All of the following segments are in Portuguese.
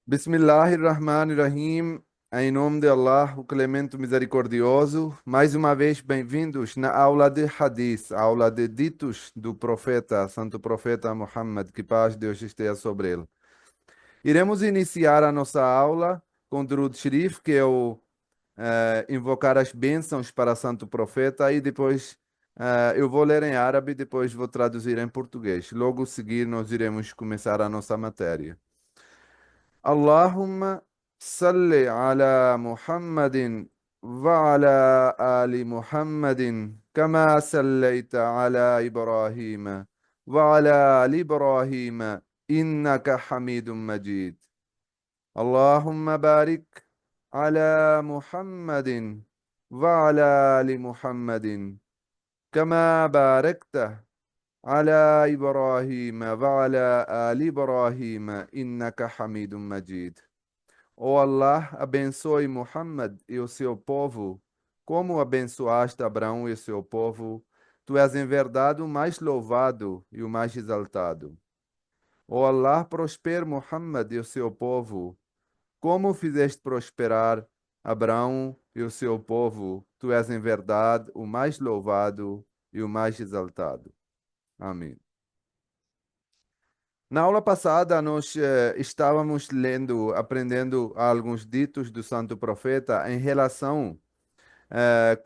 Bismillahirrahmanirrahim. Em nome de Allah, o Clemente Misericordioso. Mais uma vez, bem-vindos na aula de Hadith, aula de ditos do profeta, Santo Profeta Muhammad, que paz de Deus esteja sobre ele. Iremos iniciar a nossa aula com Durud Sharif, que é o invocar as bênçãos para Santo Profeta, e depois eu vou ler em árabe, depois vou traduzir em português. Logo a seguir, nós iremos começar a nossa matéria. اللهم صل على محمد وعلى آل محمد كما صليت على إبراهيم وعلى آل إبراهيم إنك حميد مجيد. اللهم بارك على محمد وعلى آل محمد كما باركت على إبراهيم وعلى آل إبراهيم إنك حميد مجيد. Ó Allah, abençoe Muhammad e o seu povo, como abençoaste Abraão e o seu povo. Tu és em verdade o mais louvado e o mais exaltado. Ó Allah, prospere Muhammad e o seu povo, como fizeste prosperar Abraão e o seu povo. Tu és em verdade o mais louvado e o mais exaltado. Amém. Na aula passada, nós estávamos lendo, aprendendo alguns ditos do Santo Profeta em relação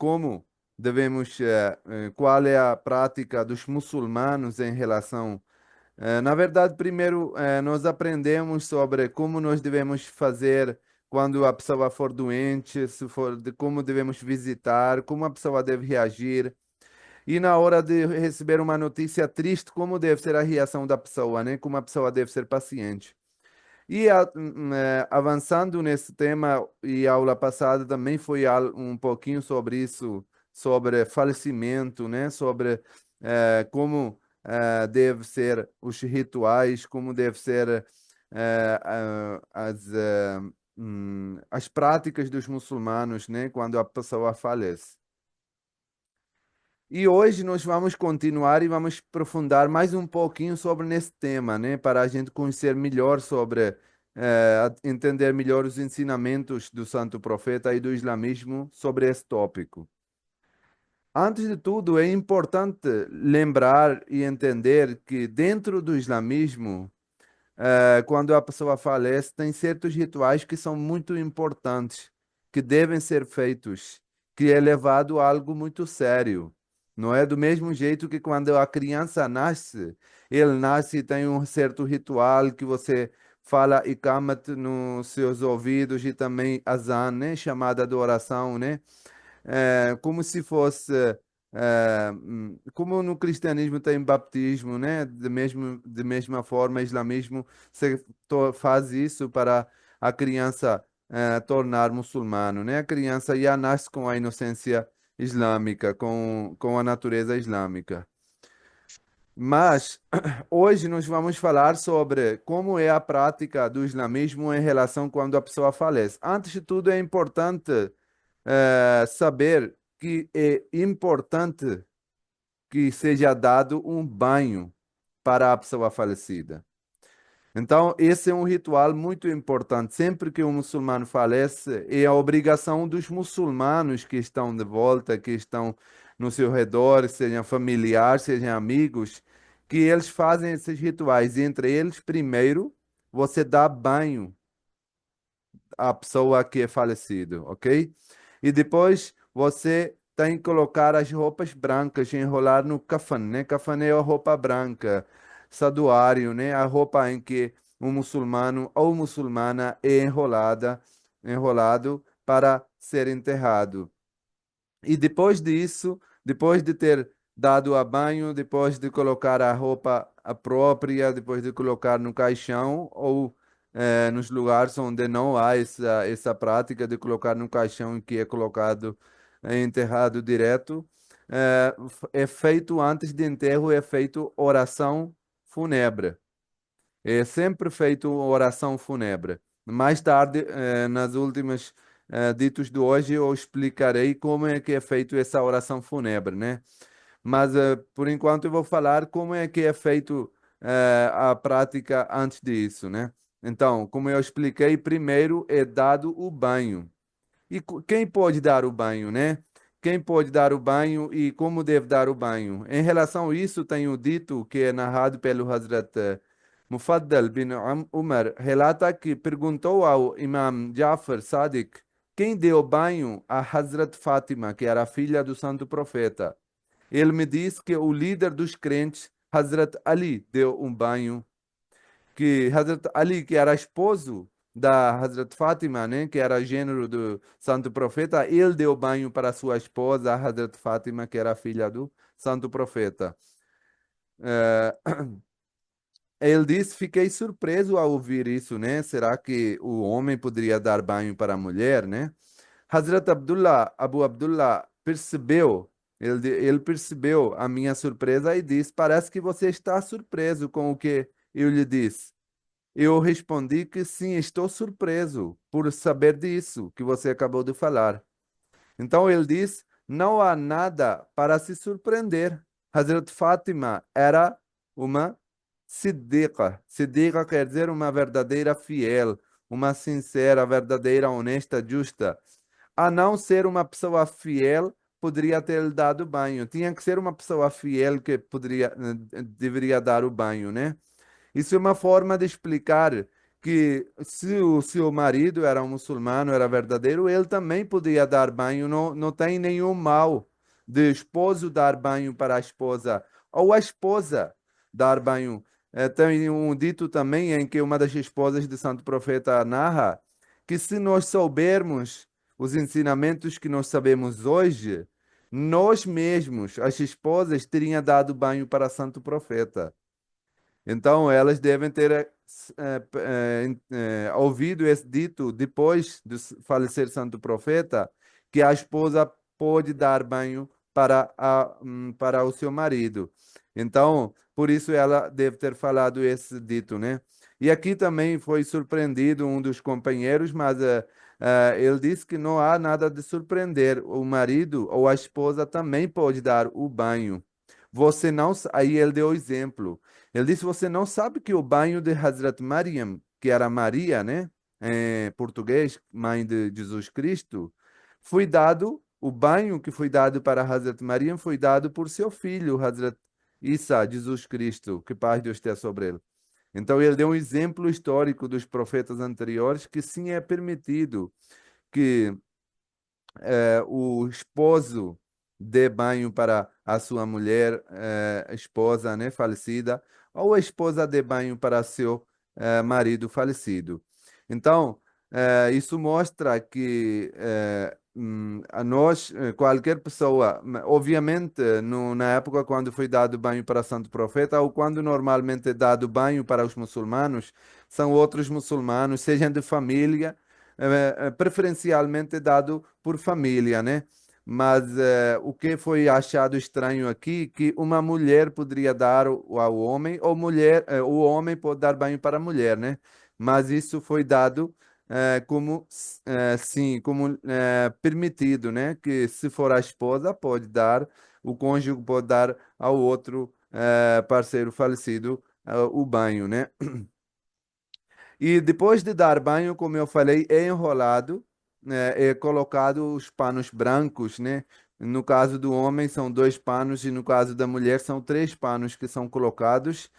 como devemos, qual é a prática dos muçulmanos em relação. Na verdade, primeiro, nós aprendemos sobre como nós devemos fazer quando a pessoa for doente, se for, como devemos visitar, como a pessoa deve reagir. E na hora de receber uma notícia triste, como deve ser a reação da pessoa, né? Como a pessoa deve ser paciente. E avançando nesse tema, e a aula passada também foi um pouquinho sobre isso, sobre falecimento, né? Sobre como deve ser os rituais, como deve ser as práticas dos muçulmanos, né? Quando a pessoa falece. E hoje nós vamos continuar e vamos aprofundar mais um pouquinho sobre nesse tema, né? Para a gente conhecer melhor sobre, entender melhor os ensinamentos do Santo Profeta e do islamismo sobre esse tópico. Antes de tudo, é importante lembrar e entender que dentro do islamismo, quando a pessoa falece, tem certos rituais que são muito importantes, que devem ser feitos, que é levado a algo muito sério. Não é do mesmo jeito que quando a criança nasce, ele nasce e tem um certo ritual que você fala ikamat nos seus ouvidos e também azan, né? Chamada de oração, né? Como se fosse, como no cristianismo tem batismo, né? De mesma forma, islamismo você faz isso para a criança tornar muçulmano, né? A criança já nasce com a inocência islâmica, com a natureza islâmica. Mas hoje nós vamos falar sobre como é a prática do islamismo em relação quando a pessoa falece. Antes de tudo, é importante saber que é importante que seja dado um banho para a pessoa falecida. Então, esse é um ritual muito importante. Sempre que um muçulmano falece, é a obrigação dos muçulmanos que estão de volta, que estão no seu redor, sejam familiares, sejam amigos, que eles fazem esses rituais. E entre eles, primeiro, você dá banho a pessoa que é falecido, ok? E depois você tem que colocar as roupas brancas, enrolar no kafan, né? Kafan é a roupa branca, saduário, né? A roupa em que um muçulmano ou muçulmana é enrolado para ser enterrado. E depois disso, depois de ter dado a banho, depois de colocar a roupa própria, depois de colocar no caixão ou nos lugares onde não há essa prática de colocar no caixão que é colocado, enterrado direto, é feito antes de enterro, é feito oração fúnebre. É sempre feito oração fúnebre. Mais tarde, nas últimas ditos de hoje, eu explicarei como é que é feito essa oração fúnebre, né? Mas por enquanto eu vou falar como é que é feito a prática antes disso, né? Então, como eu expliquei, primeiro é dado o banho. E quem pode dar o banho, né? Quem pode dar o banho e como deve dar o banho? Em relação a isso, tenho dito que é narrado pelo Hazrat Mufaddal bin Umar, relata que perguntou ao Imam Jafar Sadiq quem deu banho a Hazrat Fátima, que era a filha do santo profeta. Ele me disse que o líder dos crentes, Hazrat Ali, deu um banho, que Hazrat Ali, que era esposo da Hazrat Fátima, né, que era gênero do santo profeta, ele deu banho para sua esposa, Hazrat Fátima, que era filha do santo profeta. Eh, Ele disse, fiquei surpreso ao ouvir isso, né? Será que o homem poderia dar banho para a mulher, né? Hazrat Abdullah, Abu Abdullah, percebeu, ele percebeu a minha surpresa e disse, parece que você está surpreso com o que eu lhe disse. Eu respondi que sim, estou surpreso por saber disso que você acabou de falar. Então ele diz: não há nada para se surpreender. Hazrat Fátima era uma Siddiqa. Siddiqa quer dizer uma verdadeira fiel, uma sincera, verdadeira, honesta, justa. A não ser uma pessoa fiel, poderia ter lhe dado banho. Tinha que ser uma pessoa fiel que deveria dar o banho, né? Isso é uma forma de explicar que se o seu marido era um muçulmano, era verdadeiro, ele também podia dar banho, não, não tem nenhum mal de esposo dar banho para a esposa, ou a esposa dar banho. Tem um dito também em que uma das esposas de Santo Profeta narra que se nós soubermos os ensinamentos que nós sabemos hoje, nós mesmos, as esposas, teriam dado banho para Santo Profeta. Então, elas devem ter ouvido esse dito depois de falecer Santo Profeta, que a esposa pode dar banho para o seu marido. Então, por isso ela deve ter falado esse dito, né? E aqui também foi surpreendido um dos companheiros, mas ele disse que não há nada de surpreender. O marido ou a esposa também pode dar o banho. Você não, aí ele deu o exemplo. Ele disse: Você não sabe que o banho de Hazrat Maryam, que era Maria, né? Em português, mãe de Jesus Cristo, foi dado, o banho que foi dado para Hazrat Maryam foi dado por seu filho, Hazrat Isa, Jesus Cristo, que paz de Deus esteja sobre ele. Então ele deu um exemplo histórico dos profetas anteriores que sim é permitido que o esposo dê banho para a sua mulher, esposa, né, falecida, ou a esposa dê banho para seu marido falecido. Então, isso mostra que a nós, qualquer pessoa, obviamente, na época quando foi dado banho para Santo Profeta, ou quando normalmente é dado banho para os muçulmanos, são outros muçulmanos, sejam de família, preferencialmente dado por família, né? Mas o que foi achado estranho aqui, que uma mulher poderia dar ao homem, ou o homem pode dar banho para a mulher, né? Mas isso foi dado como, sim, como permitido, né? Que se for a esposa, pode dar, o cônjuge pode dar ao outro parceiro falecido o banho, né? E depois de dar banho, como eu falei, é enrolado, né, é colocado os panos brancos, né? No caso do homem são dois panos e no caso da mulher são três panos que são colocados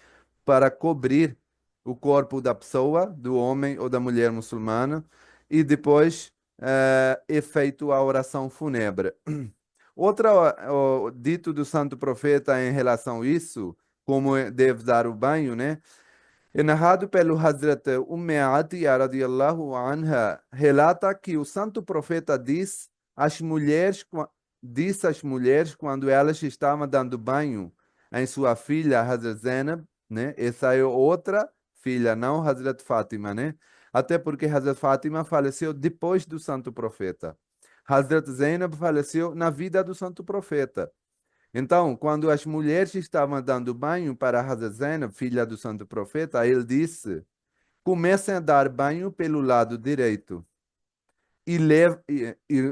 para cobrir o corpo da pessoa, do homem ou da mulher muçulmana, e depois é feito a oração fúnebre. Outra, dito do santo profeta em relação a isso, como deve dar o banho, né? É narrado pelo Hazrat Atiya radiallahu anha, relata que o santo profeta disse às mulheres quando elas estavam dando banho em sua filha Hazrat Zainab, né? Essa é outra filha, não Hazrat Fátima, né? Até porque Hazrat Fátima faleceu depois do santo profeta. Hazrat Zainab faleceu na vida do santo profeta. Então, quando as mulheres estavam dando banho para Hazrat Zainab, filha do santo profeta, ele disse: comecem a dar banho pelo lado direito. E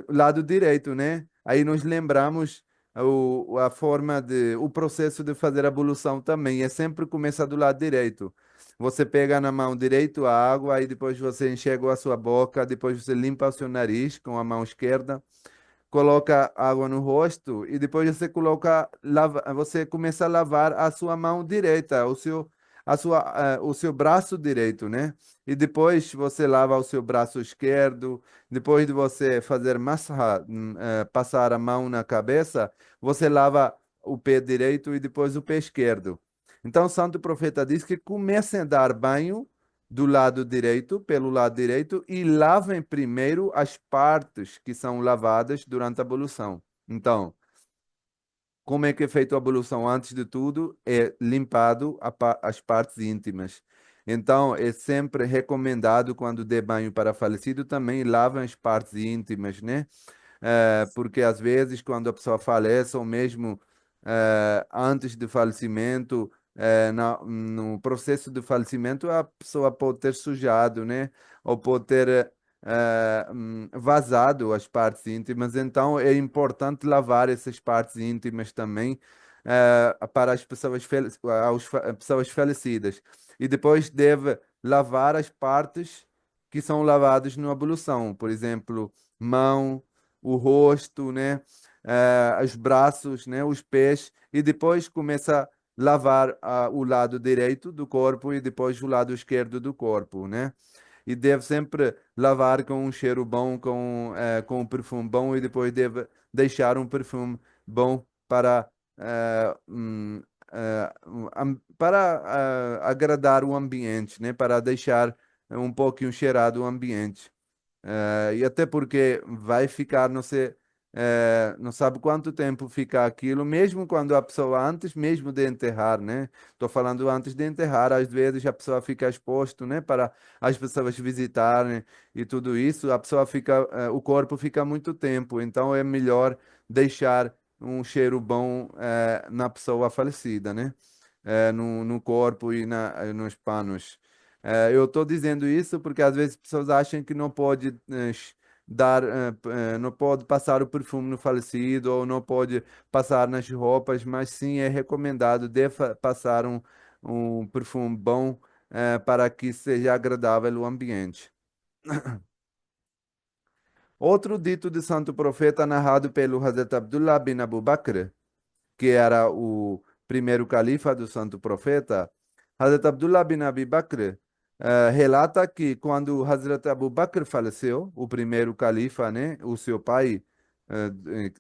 lado direito, né? Aí nós lembramos a forma o processo de fazer a ablução também. É sempre começar do lado direito. Você pega na mão direita a água, aí depois você enxerga a sua boca, depois você limpa o seu nariz com a mão esquerda, coloca água no rosto e depois você você começa a lavar a sua mão direita, o seu braço direito, né? E depois você lava o seu braço esquerdo. Depois de você fazer massaha, passar a mão na cabeça, você lava o pé direito e depois o pé esquerdo. Então, o Santo Profeta diz que comecem a dar banho do lado direito, pelo lado direito, e lavem primeiro as partes que são lavadas durante a ablução. Então, como é que é feita a ablução? Antes de tudo, é limpado as partes íntimas. Então, é sempre recomendado, quando dê banho para falecido, também lavem as partes íntimas, né? Porque às vezes, quando a pessoa falece, ou mesmo antes do falecimento, no processo de falecimento, a pessoa pode ter sujado, né? Ou pode ter vazado as partes íntimas. Então, é importante lavar essas partes íntimas também, para as pessoas, pessoas falecidas. E depois deve lavar as partes que são lavadas na ablução, por exemplo, mão, o rosto, né? Os braços, né? Os pés, e depois começa a lavar o lado direito do corpo e depois o lado esquerdo do corpo, né? E deve sempre lavar com um cheiro bom, com um perfume bom, e depois deve deixar um perfume bom para, agradar o ambiente, né? Para deixar um pouquinho cheirado o ambiente. E até porque vai ficar, não sei, não sabe quanto tempo fica aquilo, mesmo quando a pessoa, antes mesmo de enterrar, né? Estou falando antes de enterrar, às vezes a pessoa fica exposto, né? Para as pessoas visitarem e tudo isso, a pessoa fica, o corpo fica muito tempo, então é melhor deixar um cheiro bom, na pessoa falecida, né? No corpo e nos panos. Eu estou dizendo isso porque às vezes as pessoas acham que não pode não pode passar o perfume no falecido, ou não pode passar nas roupas, mas sim é recomendado passar um perfume bom, para que seja agradável o ambiente. Outro dito de santo profeta narrado pelo Hazrat Abdullah bin Abu Bakr, que era o primeiro califa do santo profeta. Hazrat Abdullah bin Abi Bakr relata que quando Hazrat Abu Bakr faleceu, o primeiro califa, né, o seu pai,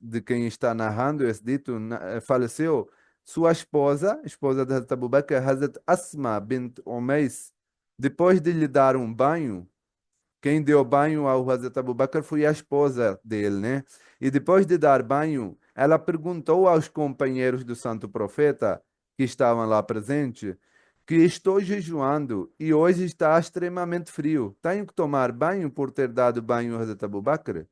de quem está narrando esse dito, faleceu, sua esposa, esposa de Hazrat Abu Bakr, Hazrat Asma bint Umais, depois de lhe dar um banho, quem deu banho ao Hazrat Abu Bakr foi a esposa dele, né? E depois de dar banho, ela perguntou aos companheiros do Santo Profeta, que estavam lá presentes, que estou jejuando e hoje está extremamente frio. Tenho que tomar banho por ter dado banho ao Hazrat Abu Bakr?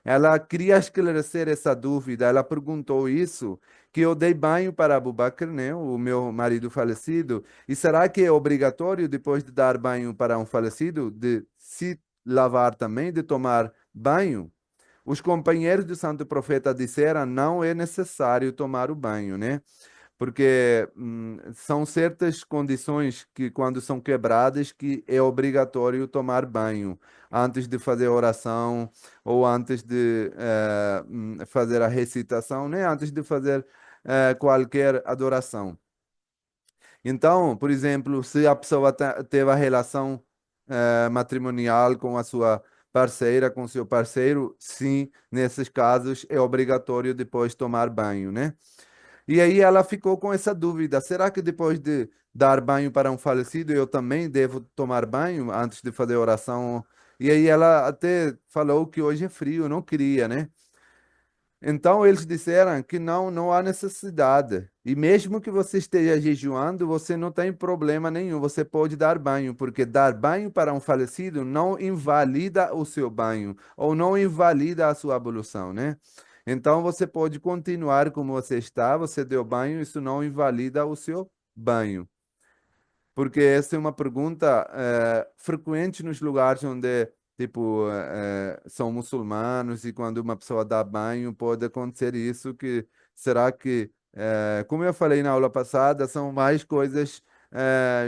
Ela queria esclarecer essa dúvida. Ela perguntou isso, que eu dei banho para Abu Bakr, né, o meu marido falecido. E será que é obrigatório, depois de dar banho para um falecido, de se lavar também, de tomar banho? Os companheiros do Santo Profeta disseram, não é necessário tomar o banho, né? Porque são certas condições que, quando são quebradas, que é obrigatório tomar banho antes de fazer oração, ou antes de fazer a recitação, né? Antes de fazer qualquer adoração. Então, por exemplo, se a pessoa teve a relação matrimonial com a sua parceira, com seu parceiro, sim, nesses casos é obrigatório depois tomar banho, né? E aí ela ficou com essa dúvida: será que depois de dar banho para um falecido, eu também devo tomar banho antes de fazer oração? E aí ela até falou que hoje é frio, não queria, né? Então eles disseram que não há necessidade. E mesmo que você esteja jejuando, você não tem problema nenhum, você pode dar banho, porque dar banho para um falecido não invalida o seu banho, ou não invalida a sua ablução, né? Então você pode continuar como você está, você deu banho, isso não invalida o seu banho. Porque essa é uma pergunta frequente nos lugares onde, tipo, são muçulmanos, e quando uma pessoa dá banho, pode acontecer isso, que será que, como eu falei na aula passada, são mais coisas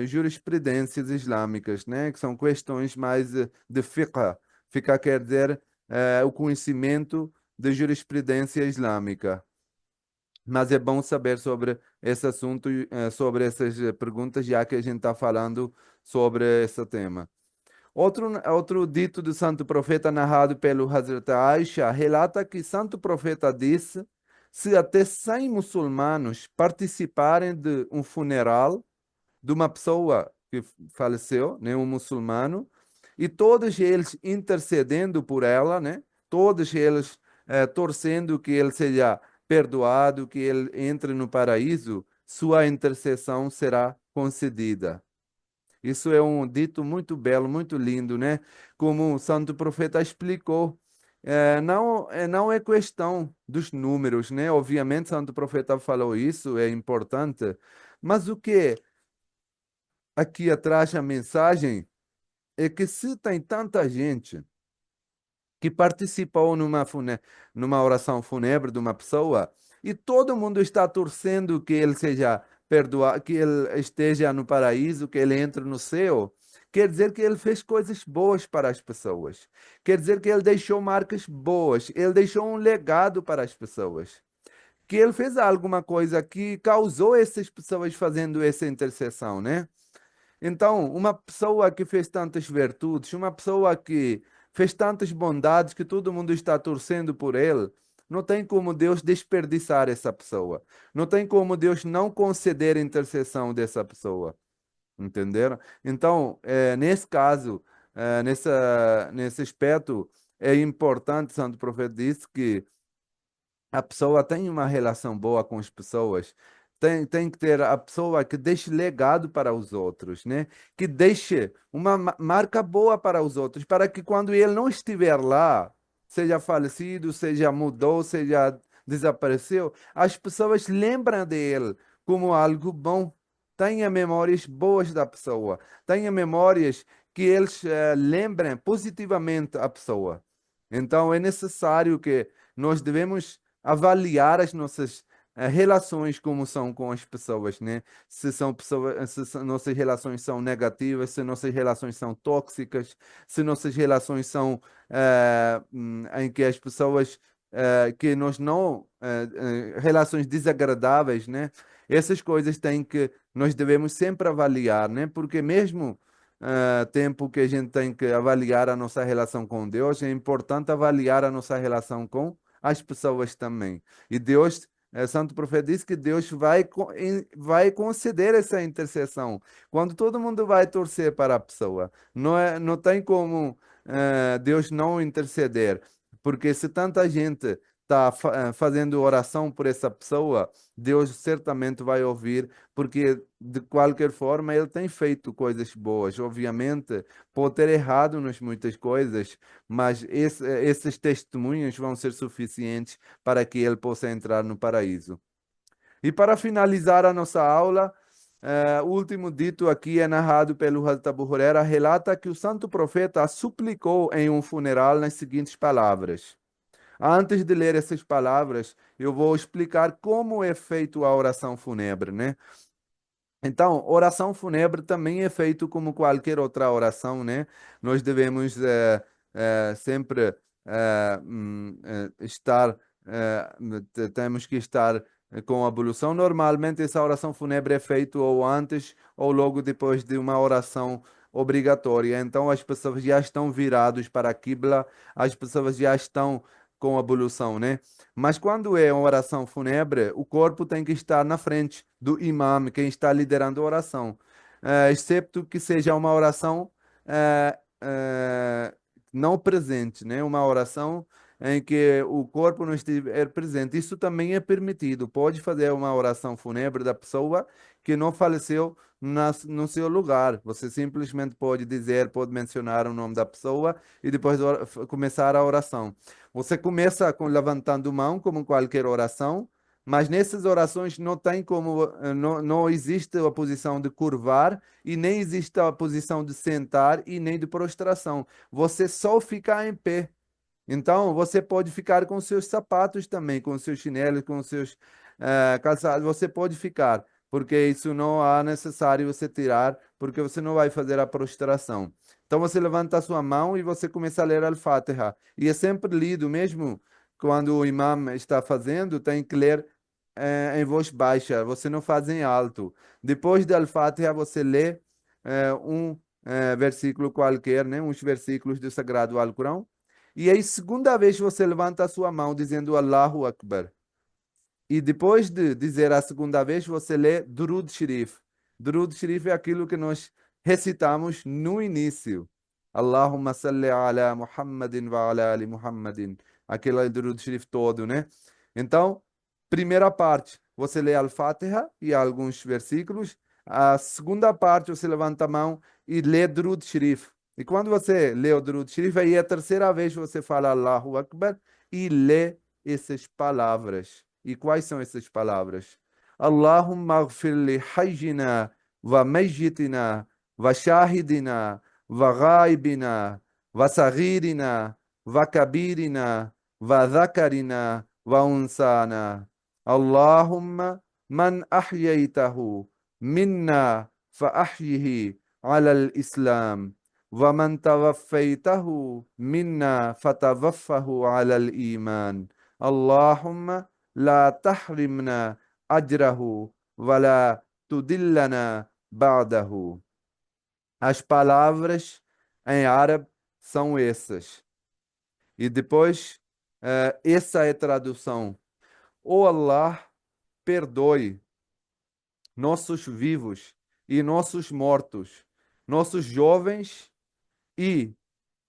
jurisprudências islâmicas, né? Que são questões mais de fiqh. Fiqh quer dizer o conhecimento de jurisprudência islâmica. Mas é bom saber sobre esse assunto, sobre essas perguntas, já que a gente está falando sobre esse tema. Outro dito do santo profeta narrado pelo Hazrat Aisha relata que santo profeta disse: se até 100 muçulmanos participarem de um funeral de uma pessoa que faleceu, né, um muçulmano, e todos eles intercedendo por ela, né, todos eles torcendo que ele seja perdoado, que ele entre no paraíso, sua intercessão será concedida. Isso é um dito muito belo, muito lindo, né? Como o santo profeta explicou. Não é questão dos números, né? Obviamente, o santo profeta falou isso, é importante. Mas o que aqui atrás a mensagem é que se tem tanta gente que participou numa oração fúnebre de uma pessoa e todo mundo está torcendo que ele seja perdoado, que ele esteja no paraíso, que ele entre no céu, quer dizer que ele fez coisas boas para as pessoas. Quer dizer que ele deixou marcas boas, ele deixou um legado para as pessoas. Que ele fez alguma coisa que causou essas pessoas fazendo essa intercessão, né? Então, uma pessoa que fez tantas virtudes, uma pessoa que fez tantas bondades que todo mundo está torcendo por ele, não tem como Deus desperdiçar essa pessoa. Não tem como Deus não conceder a intercessão dessa pessoa. Entenderam? Então, nesse caso, nesse aspecto, é importante, o Santo Profeta disse que a pessoa tem uma relação boa com as pessoas, tem que ter a pessoa que deixe legado para os outros, né? Que deixe uma marca boa para os outros, para que quando ele não estiver lá, seja falecido, seja mudou, seja desapareceu, as pessoas lembram dele como algo bom. Tenha memórias boas da pessoa, tenha memórias que eles lembrem positivamente a pessoa. Então é necessário que nós devemos avaliar as nossas relações como são com as pessoas, né? Se são pessoas, nossas relações são negativas, se nossas relações são tóxicas, se nossas relações são em que as pessoas que nós não relações desagradáveis, né? Essas coisas nós devemos sempre avaliar, né? Porque mesmo tempo que a gente tem que avaliar a nossa relação com Deus, é importante avaliar a nossa relação com as pessoas também. E Deus, Santo Profeta diz que Deus vai conceder essa intercessão. Quando todo mundo vai torcer para a pessoa, não tem como Deus não interceder. Porque se tanta gente está fazendo oração por essa pessoa, Deus certamente vai ouvir, porque de qualquer forma ele tem feito coisas boas. Obviamente, pode ter errado nas muitas coisas, mas esses testemunhos vão ser suficientes para que ele possa entrar no paraíso. E para finalizar a nossa aula, o último dito aqui é narrado pelo Hazrat Abu Huraira, relata que o santo profeta suplicou em um funeral nas seguintes palavras. Antes de ler essas palavras, eu vou explicar como é feita a oração fúnebre, né? Então, oração fúnebre também é feito como qualquer outra oração, né? Nós devemos sempre estar, temos que estar com a ablução. Normalmente, essa oração fúnebre é feita ou antes ou logo depois de uma oração obrigatória. Então, as pessoas já estão viradas para a Qibla, as pessoas já estão com a ablução, né? Mas quando é uma oração fúnebre, o corpo tem que estar na frente do imam, quem está liderando a oração. Excepto que seja uma oração não presente, né? Uma oração em que o corpo não estiver presente. Isso também é permitido. Pode fazer uma oração fúnebre da pessoa que não faleceu no seu lugar. Você simplesmente pode dizer, pode mencionar o nome da pessoa e depois começar a oração. Você começa com levantando mão, como qualquer oração, mas nessas orações não tem como, não existe a posição de curvar e nem existe a posição de sentar e nem de prostração. Você só fica em pé. Então, você pode ficar com seus sapatos também, com seus chinelos, com seus calçados, você pode ficar. porque isso não há necessário você tirar, porque você não vai fazer a prostração. Então você levanta a sua mão e você começa a ler Al-Fatiha. E é sempre lido, mesmo quando o imam está fazendo, tem que ler em voz baixa, você não faz em alto. Depois da Al-Fatiha, você lê um versículo qualquer, né? Uns versículos do Sagrado Alcorão. E aí, segunda vez, você levanta a sua mão dizendo Allahu Akbar. E depois de dizer a segunda vez, você lê Durud Sharif. Durud Sharif é aquilo que nós recitamos no início. Allahumma salli ala Muhammadin wa ala ali Muhammadin. Aquele Durud Sharif todo, né? Então, primeira parte, você lê Al-Fatiha e alguns versículos. A segunda parte, você levanta a mão e lê Durud Sharif. E quando você lê o Durud Sharif, aí é a terceira vez você fala Allahu Akbar e lê essas palavras. E quais são essas palavras? Allahumma ighfir li hayyina wa mayyitina wa shahidina wa ghaibina wa saghirina wa kabirina wa dhakarina wa unsana. Allahumma man ahyaytahu minna fa ahyihi ala al-islam ومن توفيته منا فتوفه على الإيمان اللهم لا تحرمنا أجره ولا تدلنا بعده. As palavras em árabe são essas. E depois, essa é a tradução. O Allah perdoe nossos vivos e nossos mortos, nossos jovens e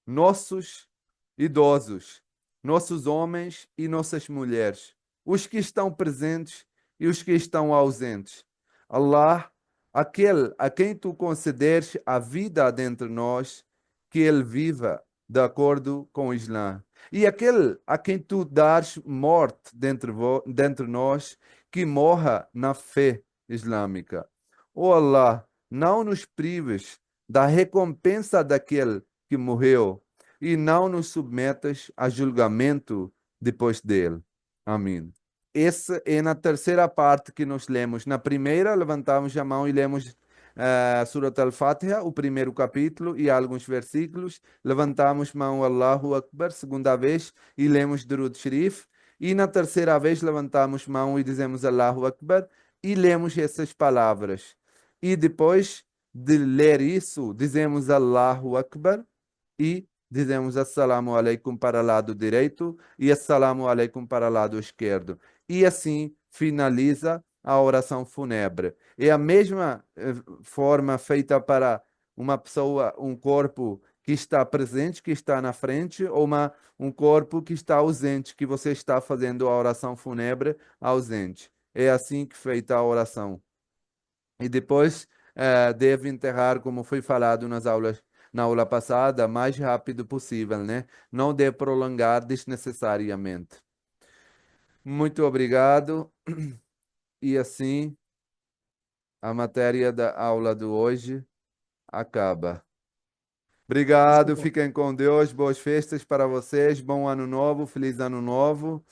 nossos idosos, nossos homens e nossas mulheres, os que estão presentes e os que estão ausentes. Allah, aquele a quem tu concederes a vida dentre nós, que ele viva de acordo com o Islã. E aquele a quem tu dares morte dentre nós, que morra na fé islâmica. Ó Allah, não nos prives da recompensa daquele que morreu e não nos submetas a julgamento depois dele. Amém. Essa é na terceira parte que nós lemos. Na primeira, levantamos a mão e lemos Surat Al-Fatiha, o primeiro capítulo e alguns versículos. Levantamos mão Allahu Akbar, segunda vez, e lemos Durud Sharif. E na terceira vez, levantamos mão e dizemos Allahu Akbar e lemos essas palavras. E depois de ler isso, dizemos Allahu Akbar e dizemos Assalamu alaikum para o lado direito e Assalamu alaikum para o lado esquerdo. E assim finaliza a oração fúnebre. É a mesma forma feita para uma pessoa, um corpo que está presente, que está na frente, ou um corpo que está ausente, que você está fazendo a oração fúnebre ausente. É assim que é feita a oração. E depois deve enterrar, como foi falado na aula passada, mais rápido possível, né? Não deve prolongar desnecessariamente. Muito obrigado. E assim a matéria da aula de hoje acaba. Obrigado, fiquem com Deus, boas festas para vocês, bom ano novo, feliz ano novo,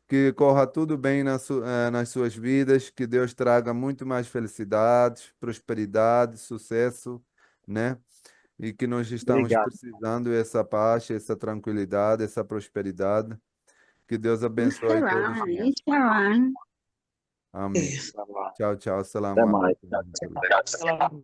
que corra tudo bem nas suas vidas, que Deus traga muito mais felicidades, prosperidade, sucesso, né? E que nós estamos Obrigado. precisando essa paz, essa tranquilidade, essa prosperidade. Que Deus abençoe todos Inshallah, nós. inshallah. Amém. Tchau, tchau. Até Assalamu mais. alaikum. Tchau, tchau.